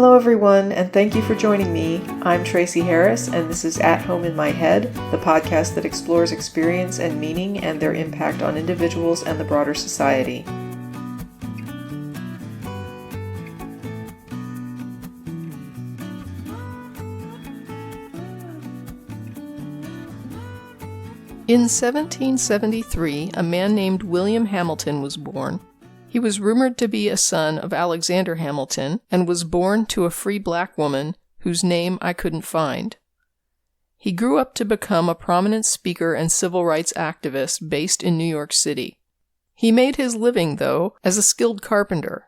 Hello everyone, and thank you for joining me. I'm Tracy Harris, and this is At Home in My Head, the podcast that explores experience and meaning and their impact on individuals and the broader society. In 1773, a man named William Hamilton was born. He was rumored to be a son of Alexander Hamilton and was born to a free black woman whose name I couldn't find. He grew up to become a prominent speaker and civil rights activist based in New York City. He made his living, though, as a skilled carpenter.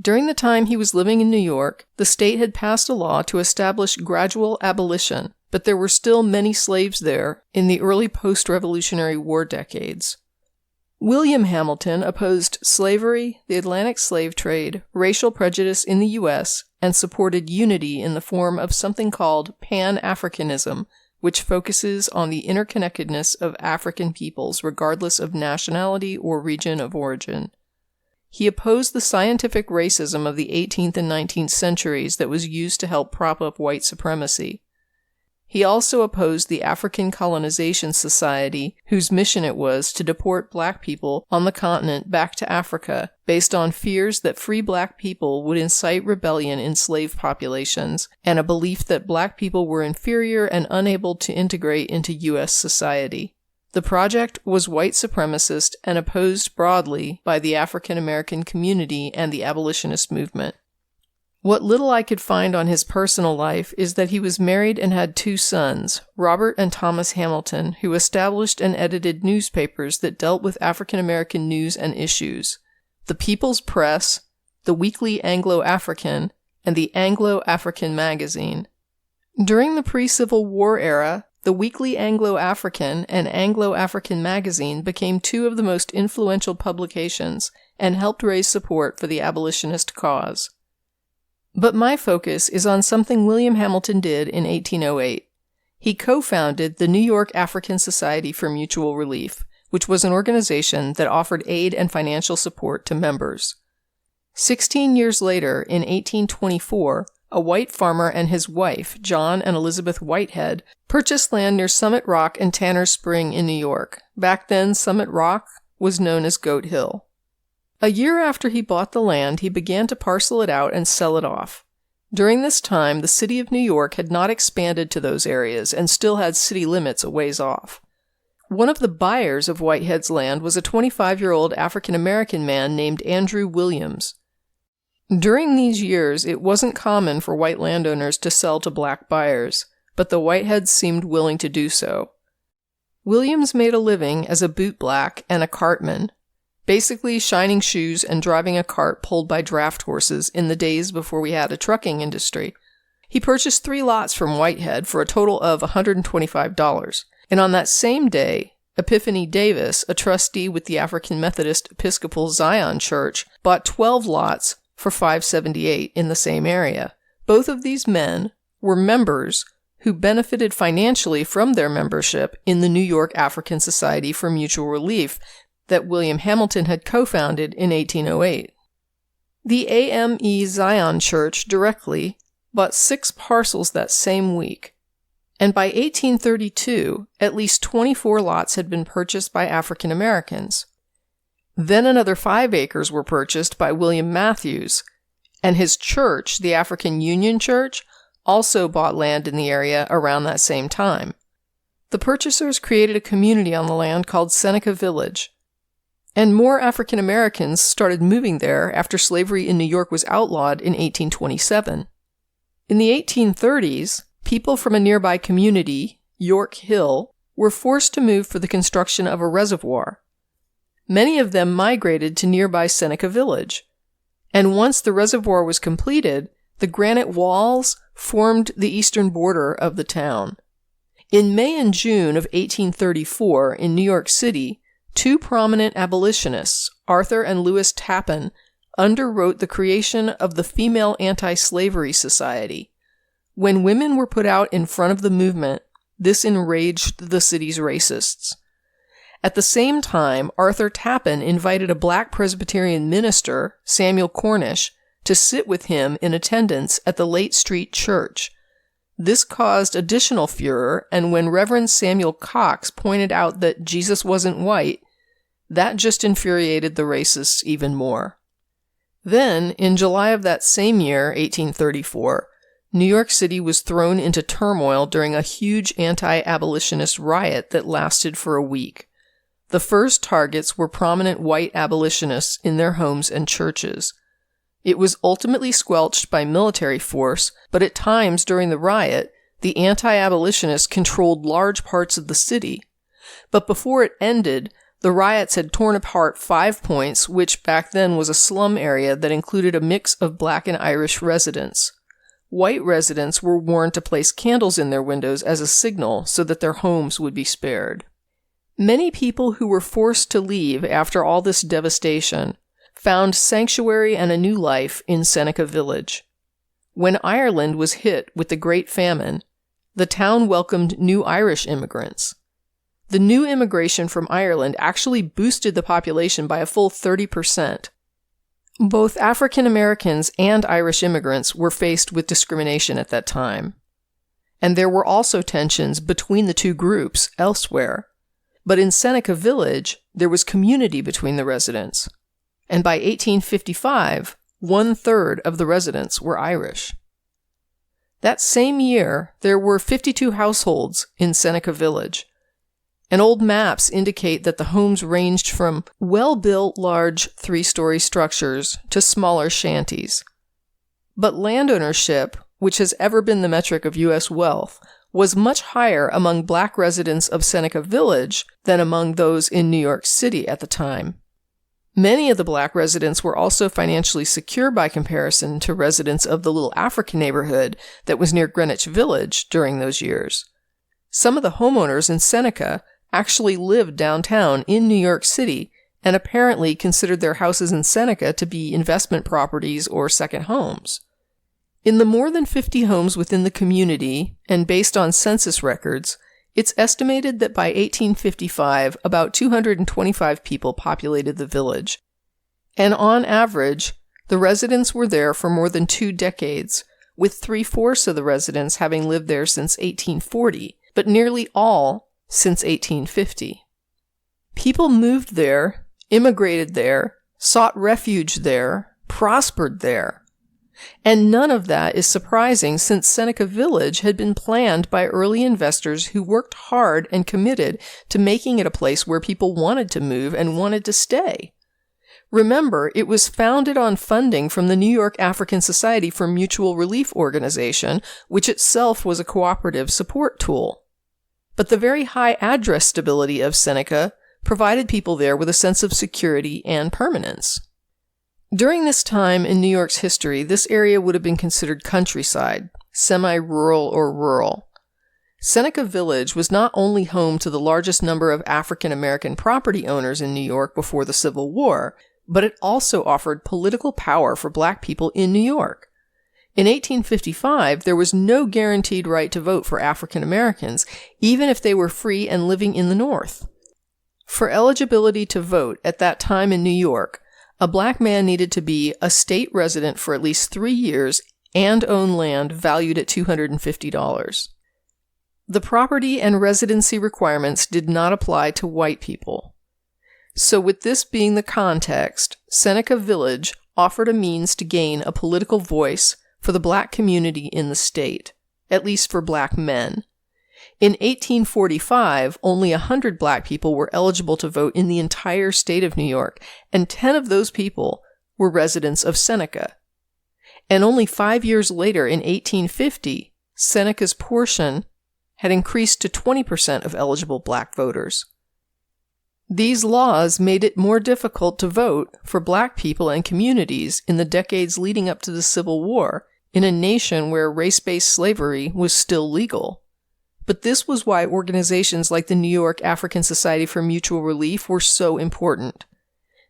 During the time he was living in New York, the state had passed a law to establish gradual abolition, but there were still many slaves there in the early post-Revolutionary War decades. William Hamilton opposed slavery, the Atlantic slave trade, racial prejudice in the U.S., and supported unity in the form of something called Pan-Africanism, which focuses on the interconnectedness of African peoples regardless of nationality or region of origin. He opposed the scientific racism of the 18th and 19th centuries that was used to help prop up white supremacy. He also opposed the African Colonization Society, whose mission it was to deport black people on the continent back to Africa, based on fears that free black people would incite rebellion in slave populations, and a belief that black people were inferior and unable to integrate into U.S. society. The project was white supremacist and opposed broadly by the African American community and the abolitionist movement. What little I could find on his personal life is that he was married and had two sons, Robert and Thomas Hamilton, who established and edited newspapers that dealt with African American news and issues: the People's Press, the Weekly Anglo-African, and the Anglo-African Magazine. During the pre-Civil War era, the Weekly Anglo-African and Anglo-African Magazine became two of the most influential publications and helped raise support for the abolitionist cause. But my focus is on something William Hamilton did in 1808. He co-founded the New York African Society for Mutual Relief, which was an organization that offered aid and financial support to members. 16 years later, in 1824, a white farmer and his wife, John and Elizabeth Whitehead, purchased land near Summit Rock and Tanner Spring in New York. Back then, Summit Rock was known as Goat Hill. A year after he bought the land, he began to parcel it out and sell it off. During this time, the city of New York had not expanded to those areas and still had city limits a ways off. One of the buyers of Whitehead's land was a 25-year-old African-American man named Andrew Williams. During these years, it wasn't common for white landowners to sell to black buyers, but the Whiteheads seemed willing to do so. Williams made a living as a bootblack and a cartman, basically shining shoes and driving a cart pulled by draft horses in the days before we had a trucking industry. He purchased 3 lots from Whitehead for a total of $125, and on that same day, Epiphany Davis, a trustee with the African Methodist Episcopal Zion Church, bought 12 lots for $578 in the same area. Both of these men were members who benefited financially from their membership in the New York African Society for Mutual Relief that William Hamilton had co-founded in 1808. The AME Zion Church directly bought 6 parcels that same week, and by 1832, at least 24 lots had been purchased by African Americans. Then another 5 acres were purchased by William Matthews, and his church, the African Union Church, also bought land in the area around that same time. The purchasers created a community on the land called Seneca Village, and more African Americans started moving there after slavery in New York was outlawed in 1827. In the 1830s, people from a nearby community, York Hill, were forced to move for the construction of a reservoir. Many of them migrated to nearby Seneca Village, and once the reservoir was completed, the granite walls formed the eastern border of the town. In May and June of 1834, in New York City, 2 prominent abolitionists, Arthur and Lewis Tappan, underwrote the creation of the Female Anti-Slavery Society. When women were put out in front of the movement, this enraged the city's racists. At the same time, Arthur Tappan invited a black Presbyterian minister, Samuel Cornish, to sit with him in attendance at the Late Street Church. This caused additional furor, and when Reverend Samuel Cox pointed out that Jesus wasn't white, that just infuriated the racists even more. Then, in July of that same year, 1834, New York City was thrown into turmoil during a huge anti-abolitionist riot that lasted for a week. The first targets were prominent white abolitionists in their homes and churches. It was ultimately squelched by military force, but at times during the riot, the anti-abolitionists controlled large parts of the city. But before it ended, the riots had torn apart 5 Points, which back then was a slum area that included a mix of black and Irish residents. White residents were warned to place candles in their windows as a signal so that their homes would be spared. Many people who were forced to leave after all this devastation found sanctuary and a new life in Seneca Village. When Ireland was hit with the Great Famine, the town welcomed new Irish immigrants. The new immigration from Ireland actually boosted the population by a full 30%. Both African Americans and Irish immigrants were faced with discrimination at that time. And there were also tensions between the two groups elsewhere. But in Seneca Village, there was community between the residents. And by 1855, 1/3 of the residents were Irish. That same year, there were 52 households in Seneca Village. And old maps indicate that the homes ranged from well-built large 3-story structures to smaller shanties. But land ownership, which has ever been the metric of U.S. wealth, was much higher among black residents of Seneca Village than among those in New York City at the time. Many of the black residents were also financially secure by comparison to residents of the little African neighborhood that was near Greenwich Village during those years. Some of the homeowners in Seneca actually lived downtown in New York City and apparently considered their houses in Seneca to be investment properties or second homes. In the more than 50 homes within the community, and based on census records, it's estimated that by 1855, about 225 people populated the village. And on average, the residents were there for more than 2 decades, with 3/4 of the residents having lived there since 1840, but nearly all since 1850. People moved there, immigrated there, sought refuge there, prospered there. And none of that is surprising since Seneca Village had been planned by early investors who worked hard and committed to making it a place where people wanted to move and wanted to stay. Remember, it was founded on funding from the New York African Society for Mutual Relief Organization, which itself was a cooperative support tool. But the very high address stability of Seneca provided people there with a sense of security and permanence. During this time in New York's history, this area would have been considered countryside, semi-rural or rural. Seneca Village was not only home to the largest number of African American property owners in New York before the Civil War, but it also offered political power for black people in New York. In 1855, there was no guaranteed right to vote for African Americans, even if they were free and living in the North. For eligibility to vote at that time in New York, a black man needed to be a state resident for at least 3 years and own land valued at $250. The property and residency requirements did not apply to white people. So with this being the context, Seneca Village offered a means to gain a political voice for the black community in the state, at least for black men. In 1845, only 100 black people were eligible to vote in the entire state of New York, and 10 of those people were residents of Seneca. And only 5 years later, in 1850, Seneca's portion had increased to 20% of eligible black voters. These laws made it more difficult to vote for black people and communities in the decades leading up to the Civil War, in a nation where race-based slavery was still legal. But this was why organizations like the New York African Society for Mutual Relief were so important.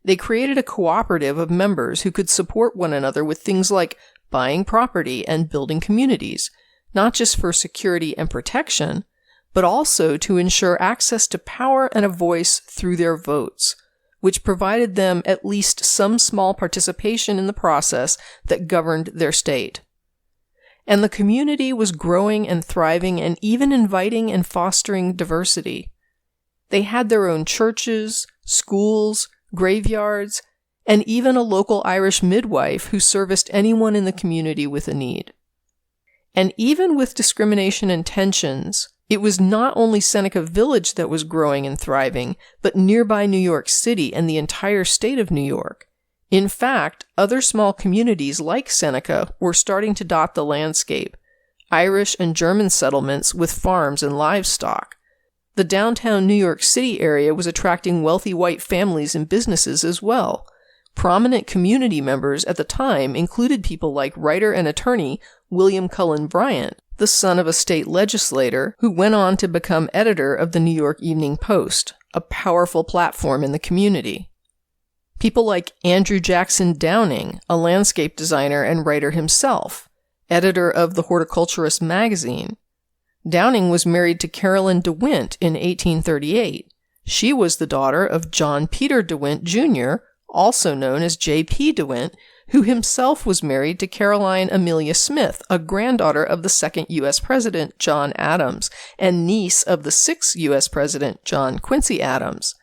They created a cooperative of members who could support one another with things like buying property and building communities, not just for security and protection, but also to ensure access to power and a voice through their votes, which provided them at least some small participation in the process that governed their state. And the community was growing and thriving and even inviting and fostering diversity. They had their own churches, schools, graveyards, and even a local Irish midwife who serviced anyone in the community with a need. And even with discrimination and tensions, it was not only Seneca Village that was growing and thriving, but nearby New York City and the entire state of New York. In fact, other small communities like Seneca were starting to dot the landscape, Irish and German settlements with farms and livestock. The downtown New York City area was attracting wealthy white families and businesses as well. Prominent community members at the time included people like writer and attorney William Cullen Bryant, the son of a state legislator who went on to become editor of the New York Evening Post, a powerful platform in the community. People like Andrew Jackson Downing, a landscape designer and writer himself, editor of the Horticulturist magazine. Downing was married to Carolyn DeWint in 1838. She was the daughter of John Peter DeWint, Jr., also known as J.P. DeWint, who himself was married to Caroline Amelia Smith, a granddaughter of the second U.S. President, John Adams, and niece of the sixth U.S. President, John Quincy Adams.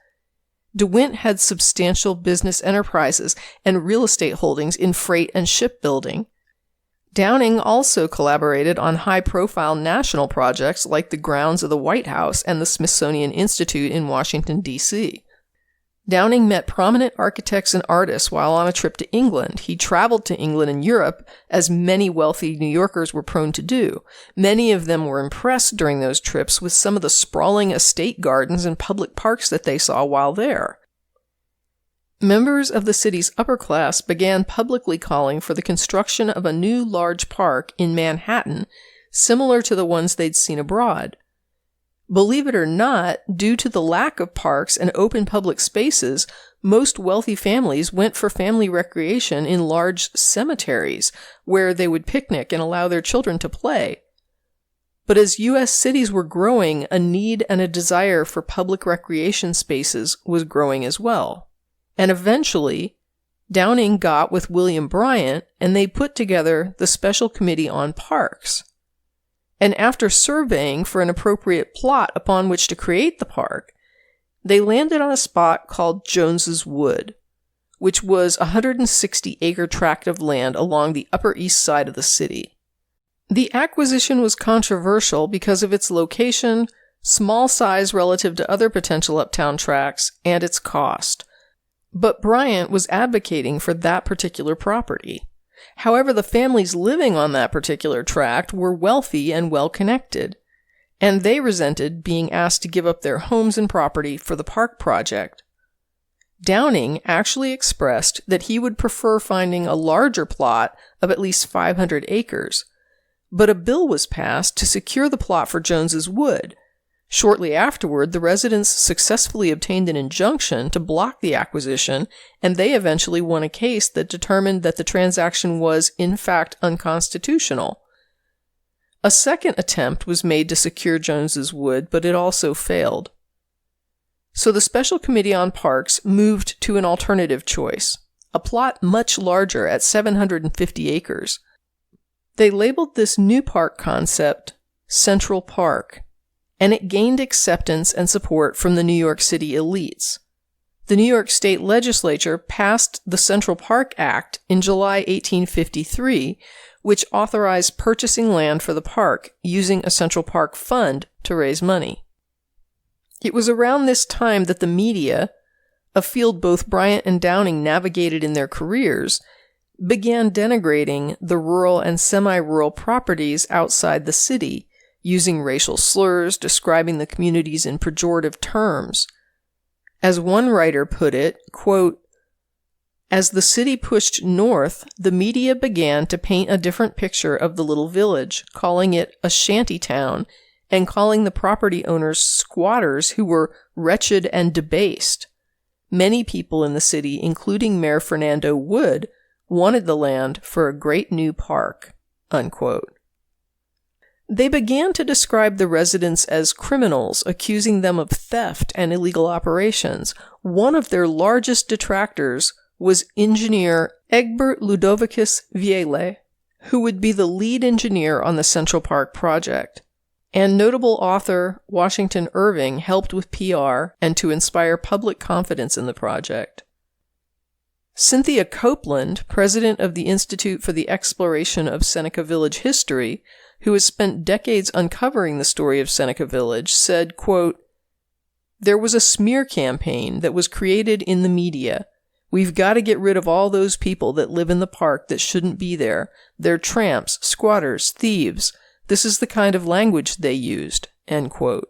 DeWint had substantial business enterprises and real estate holdings in freight and shipbuilding. Downing also collaborated on high-profile national projects like the grounds of the White House and the Smithsonian Institute in Washington, D.C. Downing met prominent architects and artists while on a trip to England. He traveled to England and Europe, as many wealthy New Yorkers were prone to do. Many of them were impressed during those trips with some of the sprawling estate gardens and public parks that they saw while there. Members of the city's upper class began publicly calling for the construction of a new large park in Manhattan, similar to the ones they'd seen abroad. Believe it or not, due to the lack of parks and open public spaces, most wealthy families went for family recreation in large cemeteries, where they would picnic and allow their children to play. But as U.S. cities were growing, a need and a desire for public recreation spaces was growing as well. And eventually, Downing got with William Bryant, and they put together the Special Committee on Parks. And after surveying for an appropriate plot upon which to create the park, they landed on a spot called Jones's Wood, which was a 160-acre tract of land along the Upper East Side of the city. The acquisition was controversial because of its location, small size relative to other potential uptown tracts, and its cost. But Bryant was advocating for that particular property. However, the families living on that particular tract were wealthy and well-connected, and they resented being asked to give up their homes and property for the park project. Downing actually expressed that he would prefer finding a larger plot of at least 500 acres, but a bill was passed to secure the plot for Jones's Wood. Shortly afterward, the residents successfully obtained an injunction to block the acquisition, and they eventually won a case that determined that the transaction was, in fact, unconstitutional. A second attempt was made to secure Jones's Wood, but it also failed. So the Special Committee on Parks moved to an alternative choice, a plot much larger at 750 acres. They labeled this new park concept Central Park, and it gained acceptance and support from the New York City elites. The New York State Legislature passed the Central Park Act in July 1853, which authorized purchasing land for the park using a Central Park fund to raise money. It was around this time that the media, a field both Bryant and Downing navigated in their careers, began denigrating the rural and semi-rural properties outside the city, using racial slurs, describing the communities in pejorative terms. As one writer put it, quote, "As the city pushed north, the media began to paint a different picture of the little village, calling it a shanty town, and calling the property owners squatters who were wretched and debased. Many people in the city, including Mayor Fernando Wood, wanted the land for a great new park." Unquote. They began to describe the residents as criminals, accusing them of theft and illegal operations. One of their largest detractors was engineer Egbert Ludovicus Viele, who would be the lead engineer on the Central Park project. And notable author Washington Irving helped with PR and to inspire public confidence in the project. Cynthia Copeland, president of the Institute for the Exploration of Seneca Village History, who has spent decades uncovering the story of Seneca Village, said, quote, "There was a smear campaign that was created in the media. We've got to get rid of all those people that live in the park that shouldn't be there. They're tramps, squatters, thieves. This is the kind of language they used." End quote.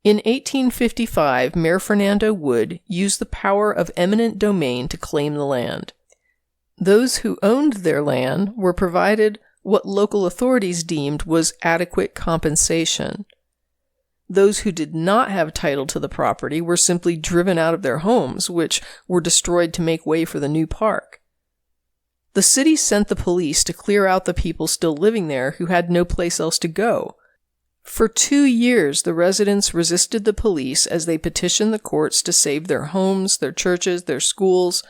In 1855, Mayor Fernando Wood used the power of eminent domain to claim the land. Those who owned their land were provided what local authorities deemed was adequate compensation. Those who did not have title to the property were simply driven out of their homes, which were destroyed to make way for the new park. The city sent the police to clear out the people still living there who had no place else to go. For 2 years, the residents resisted the police as they petitioned the courts to save their homes, their churches, their schools,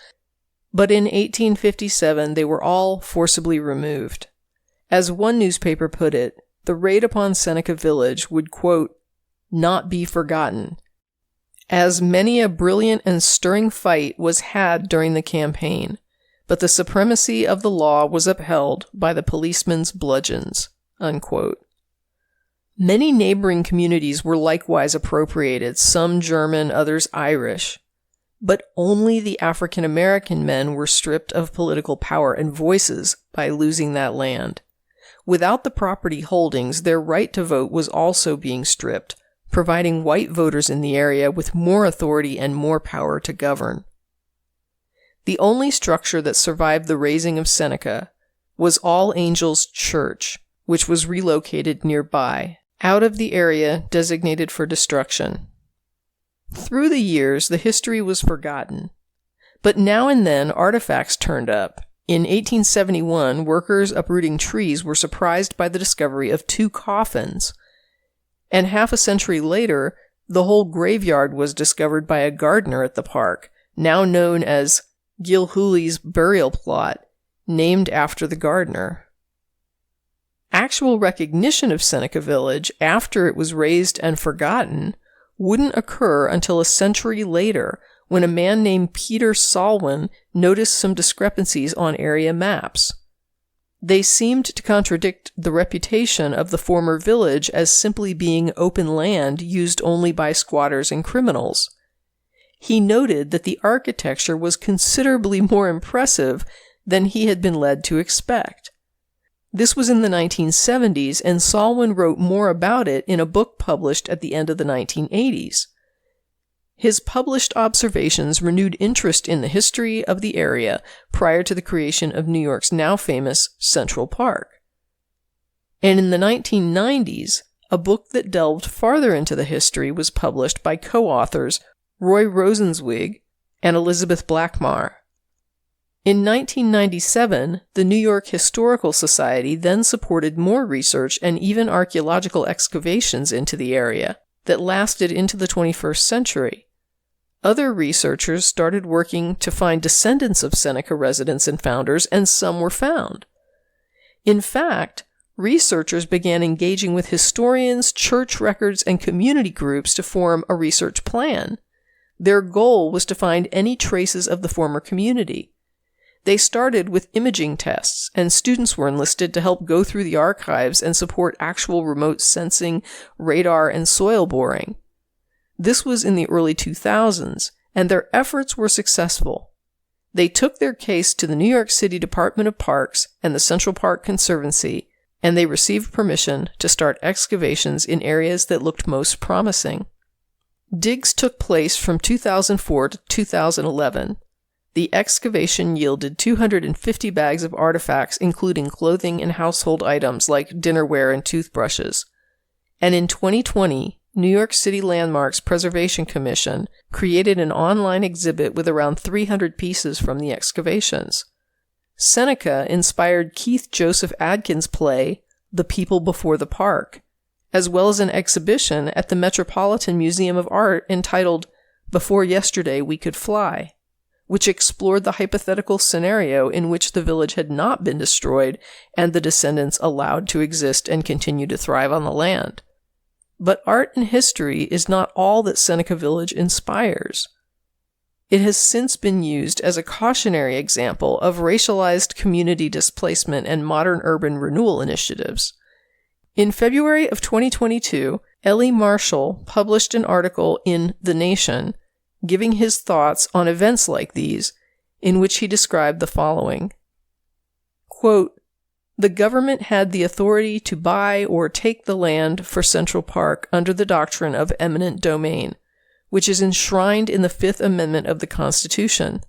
but in 1857 they were all forcibly removed. As one newspaper put it, the raid upon Seneca Village would, quote, "not be forgotten," as many a brilliant and stirring fight was had during the campaign, but the supremacy of the law was upheld by the policemen's bludgeons, unquote. Many neighboring communities were likewise appropriated, some German, others Irish. But only the African American men were stripped of political power and voices by losing that land. Without the property holdings, their right to vote was also being stripped, providing white voters in the area with more authority and more power to govern. The only structure that survived the razing of Seneca was All Angels Church, which was relocated nearby, out of the area designated for destruction. Through the years, the history was forgotten, but now and then artifacts turned up. In 1871, workers uprooting trees were surprised by the discovery of 2 coffins, and half a century later, the whole graveyard was discovered by a gardener at the park, now known as Gilhooly's burial plot, named after the gardener. Actual recognition of Seneca Village after it was razed and forgotten wouldn't occur until a century later, when a man named Peter Salwin noticed some discrepancies on area maps. They seemed to contradict the reputation of the former village as simply being open land used only by squatters and criminals. He noted that the architecture was considerably more impressive than he had been led to expect. This was in the 1970s, and Salwin wrote more about it in a book published at the end of the 1980s. His published observations renewed interest in the history of the area prior to the creation of New York's now famous Central Park. And in the 1990s, a book that delved farther into the history was published by co-authors Roy Rosenzweig and Elizabeth Blackmar. In 1997, the New York Historical Society then supported more research and even archaeological excavations into the area that lasted into the 21st century. Other researchers started working to find descendants of Seneca residents and founders, and some were found. In fact, researchers began engaging with historians, church records, and community groups to form a research plan. Their goal was to find any traces of the former community. They started with imaging tests, and students were enlisted to help go through the archives and support actual remote sensing, radar, and soil boring. This was in the early 2000s, and their efforts were successful. They took their case to the New York City Department of Parks and the Central Park Conservancy, and they received permission to start excavations in areas that looked most promising. Digs took place from 2004 to 2011. The excavation yielded 250 bags of artifacts, including clothing and household items like dinnerware and toothbrushes. And in 2020, New York City Landmarks Preservation Commission created an online exhibit with around 300 pieces from the excavations. Seneca inspired Keith Joseph Adkins' play, The People Before the Park, as well as an exhibition at the Metropolitan Museum of Art entitled Before Yesterday We Could Fly, which explored the hypothetical scenario in which the village had not been destroyed and the descendants allowed to exist and continue to thrive on the land. But art and history is not all that Seneca Village inspires. It has since been used as a cautionary example of racialized community displacement and modern urban renewal initiatives. In February of 2022, Ellie Marshall published an article in The Nation giving his thoughts on events like these, in which he described the following. Quote, "The government had the authority to buy or take the land for Central Park under the doctrine of eminent domain, which is enshrined in the Fifth Amendment of the Constitution.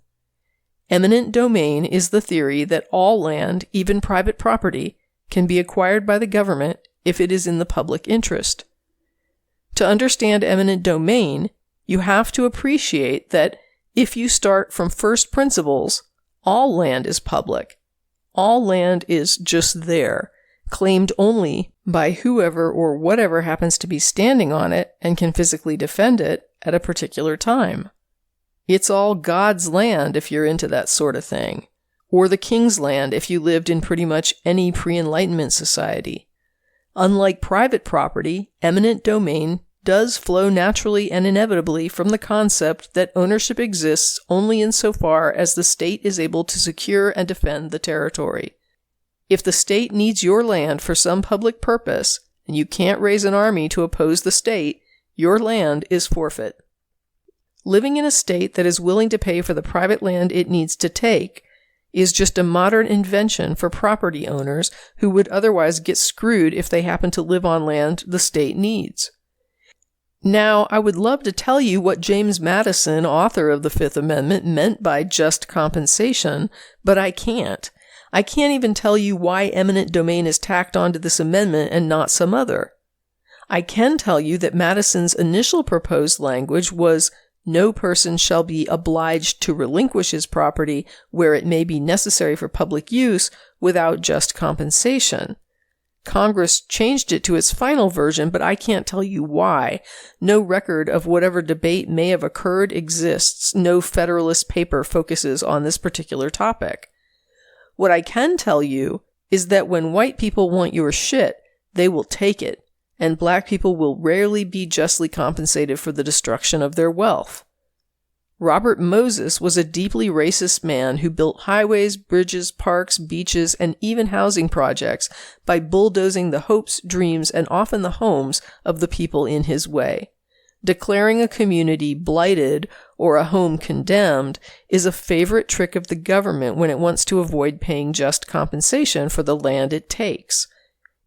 Eminent domain is the theory that all land, even private property, can be acquired by the government if it is in the public interest. To understand eminent domain, you have to appreciate that if you start from first principles, all land is public. All land is just there, claimed only by whoever or whatever happens to be standing on it and can physically defend it at a particular time. It's all God's land if you're into that sort of thing, or the king's land if you lived in pretty much any pre-Enlightenment society. Unlike private property, eminent domain does flow naturally and inevitably from the concept that ownership exists only insofar as the state is able to secure and defend the territory. If the state needs your land for some public purpose, and you can't raise an army to oppose the state, your land is forfeit. Living in a state that is willing to pay for the private land it needs to take is just a modern invention for property owners who would otherwise get screwed if they happen to live on land the state needs. Now, I would love to tell you what James Madison, author of the Fifth Amendment, meant by just compensation, but I can't. I can't even tell you why eminent domain is tacked onto this amendment and not some other. I can tell you that Madison's initial proposed language was, "No person shall be obliged to relinquish his property where it may be necessary for public use without just compensation." Congress changed it to its final version, but I can't tell you why. No record of whatever debate may have occurred exists. No Federalist paper focuses on this particular topic. What I can tell you is that when white people want your shit, they will take it, and black people will rarely be justly compensated for the destruction of their wealth. Robert Moses was a deeply racist man who built highways, bridges, parks, beaches, and even housing projects by bulldozing the hopes, dreams, and often the homes of the people in his way. Declaring a community blighted or a home condemned is a favorite trick of the government when it wants to avoid paying just compensation for the land it takes.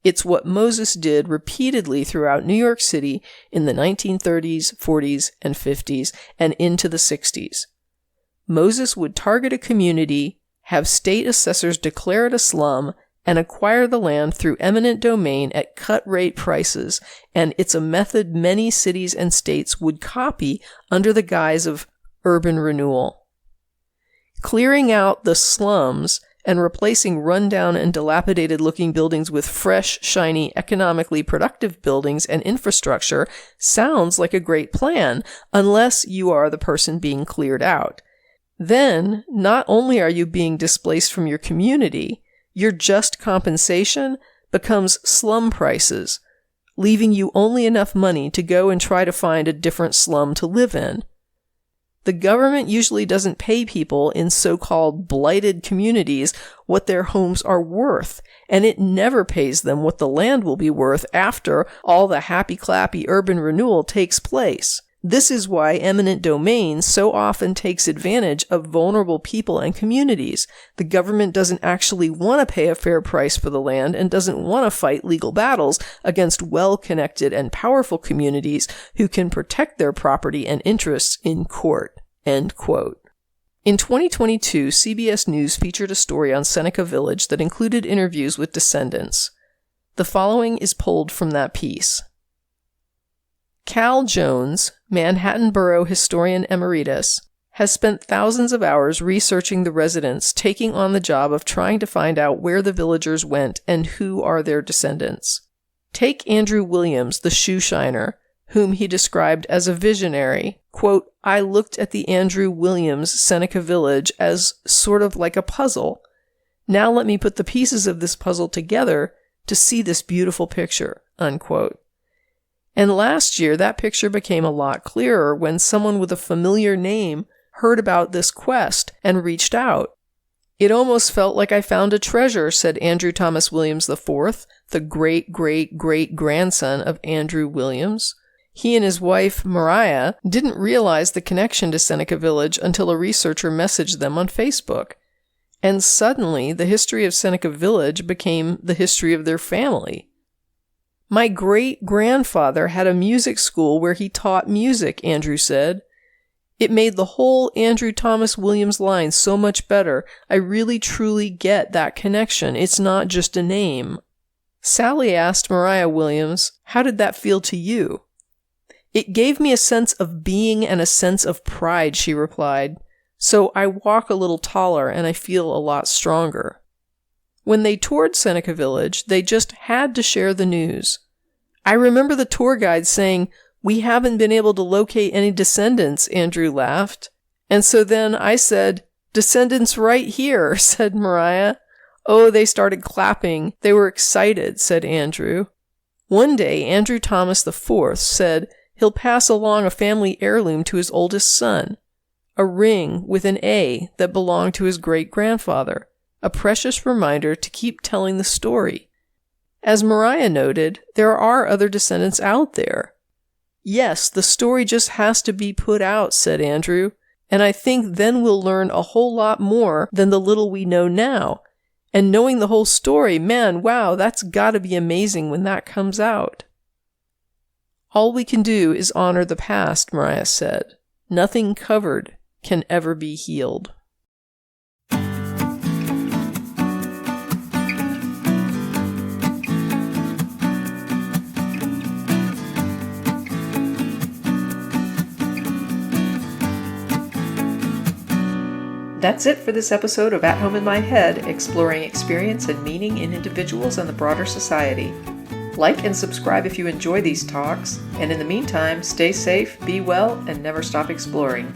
It's what Moses did repeatedly throughout New York City in the 1930s, 40s, and 50s, and into the 60s. Moses would target a community, have state assessors declare it a slum, and acquire the land through eminent domain at cut-rate prices, and it's a method many cities and states would copy under the guise of urban renewal. Clearing out the slums and replacing rundown and dilapidated-looking buildings with fresh, shiny, economically productive buildings and infrastructure sounds like a great plan, unless you are the person being cleared out. Then, not only are you being displaced from your community, your just compensation becomes slum prices, leaving you only enough money to go and try to find a different slum to live in. The government usually doesn't pay people in so-called blighted communities what their homes are worth, and it never pays them what the land will be worth after all the happy-clappy urban renewal takes place. This is why eminent domain so often takes advantage of vulnerable people and communities. The government doesn't actually want to pay a fair price for the land and doesn't want to fight legal battles against well-connected and powerful communities who can protect their property and interests in court. End quote. In 2022, CBS News featured a story on Seneca Village that included interviews with descendants. The following is pulled from that piece. Cal Jones, Manhattan Borough Historian Emeritus, has spent thousands of hours researching the residents, taking on the job of trying to find out where the villagers went and who are their descendants. Take Andrew Williams, the shoe shiner, whom he described as a visionary. Quote, "I looked at the Andrew Williams Seneca Village as sort of like a puzzle. Now let me put the pieces of this puzzle together to see this beautiful picture," unquote. And last year, that picture became a lot clearer when someone with a familiar name heard about this quest and reached out. "It almost felt like I found a treasure," said Andrew Thomas Williams IV, the great-great-great-grandson of Andrew Williams. He and his wife, Mariah, didn't realize the connection to Seneca Village until a researcher messaged them on Facebook. And suddenly, the history of Seneca Village became the history of their family. "My great-grandfather had a music school where he taught music," Andrew said. "It made the whole Andrew Thomas Williams line so much better. I really truly get that connection. It's not just a name." Sally asked Mariah Williams, "How did that feel to you?" "It gave me a sense of being and a sense of pride," she replied. "So I walk a little taller and I feel a lot stronger." When they toured Seneca Village, they just had to share the news. "I remember the tour guide saying, 'We haven't been able to locate any descendants,'" Andrew laughed. "And so then I said, 'Descendants right here,'" said Mariah. "Oh, they started clapping. They were excited," said Andrew. One day, Andrew Thomas IV said he'll pass along a family heirloom to his oldest son, a ring with an A that belonged to his great-grandfather, a precious reminder to keep telling the story. As Mariah noted, there are other descendants out there. "Yes, the story just has to be put out," said Andrew, "and I think then we'll learn a whole lot more than the little we know now. And knowing the whole story, man, wow, that's gotta be amazing when that comes out." "All we can do is honor the past," Mariah said. "Nothing covered can ever be healed." That's it for this episode of At Home in My Head, exploring experience and meaning in individuals and the broader society. Like and subscribe if you enjoy these talks, and in the meantime, stay safe, be well, and never stop exploring.